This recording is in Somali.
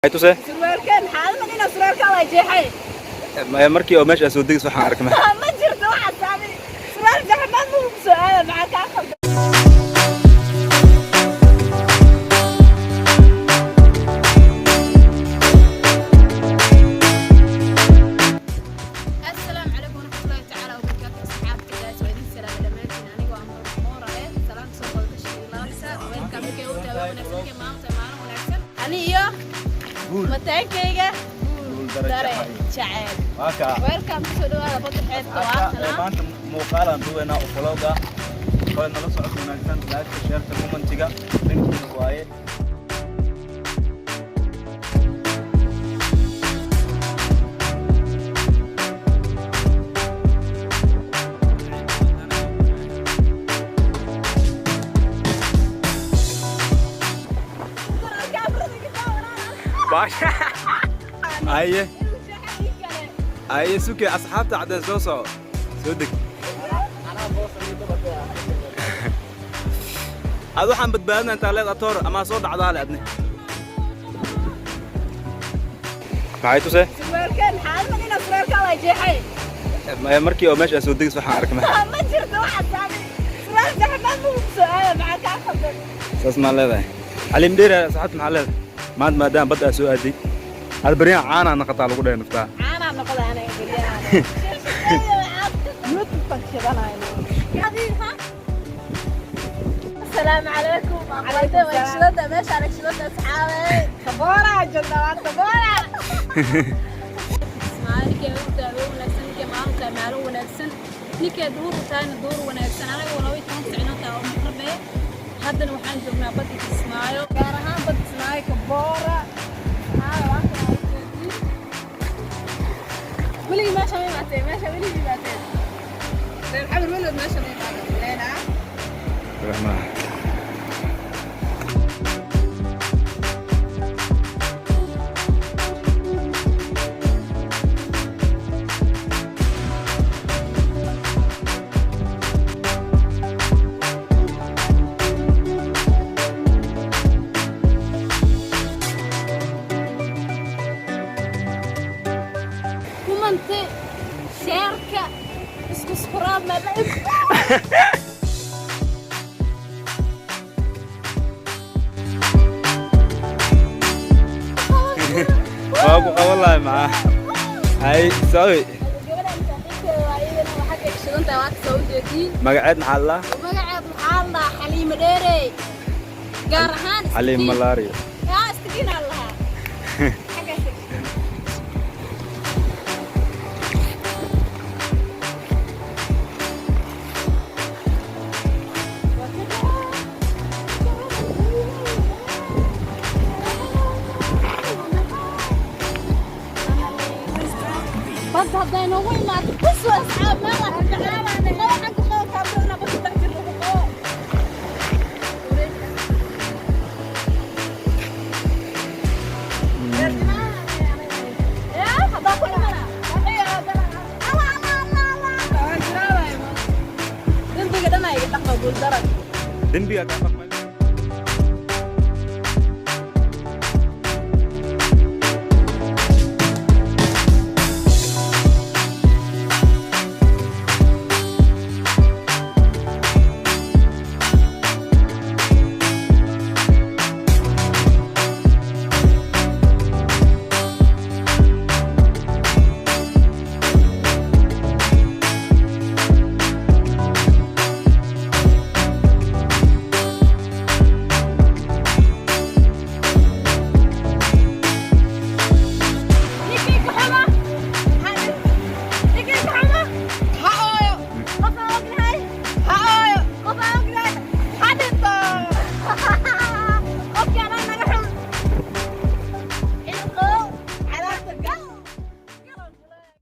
Ay tuse surwaalkan xaalad ina surwaalka la jeexay markii oo meesha soo degis waxaan arkay ma jirto waxa saamay surwaal jaxmad muu su'aal maca ka qaldan السلام عليكم ورحمة الله تعالى وبركاته أصحابتي guys وإذن سلام دمانتين أنيقو أمر مورة سلام سوق التشكيلات ويلكم بكي وتابع ونفسك مالتا معنا ونفسك أنيو متاكيغا داري شعير ويلكم تسولوا هذا بطل حيث تواصلنا maanta muuqaalan duweena oo vlogga kale nala socod wanaagsan like share commentiga linkiisa waaye باشا اي سوكي اصحابته عدن سو سودك ادو waxaan badbaadna inta leed atoor ama soo dhacdaa leedna maxay tuse surwaalkan xaalad ina surwaalka la jeexay markii oo meesha soo degis waxaan arkay ma jirto waxa saamay surwaal jaxmad muu su'aal maca ka qaldan saas ma leedahay علي مدير صحت مع leed maanta maadaama badda soo aaday hal bariyan caana naqata lagu dheey naftaa caana noqda ana bariyan YouTube fakshadanayo السلام عليكم عليكم وإكشلتها ماشي على إكشلتها أصحابي كبورة جنة كبورة اسمعي كي وتابعوا ونكسن كي معهم تعملوا ونكسن نيكي دور وتاني دور ونكسن أنا ولوي كنت سعنوتا أو مقربة هذا وحن جبنا بدي تسمعوا كارها بدي تسمعي كبورة ولي ماشي ما معتين ماشي ولي معتين الحمد لله ماشي ما معتين لينا رحمة كومنتي شاركة اسكو سكراب ما بعد واقف والله معاه هاي سوي magaceed maxaa la magaceed waxaa la xaliimo dheerey gaar ahaan xaliim malaria yaa istigiin allaha بس هذا نوعي ما تقصوا أصحاب ما راح تعالى أنا لا حق الله كابرنا بس تحجر الوقوع يا هذا كل مرة الله دنبي قدما يقطع قبول درج dembiga ka dhaqmay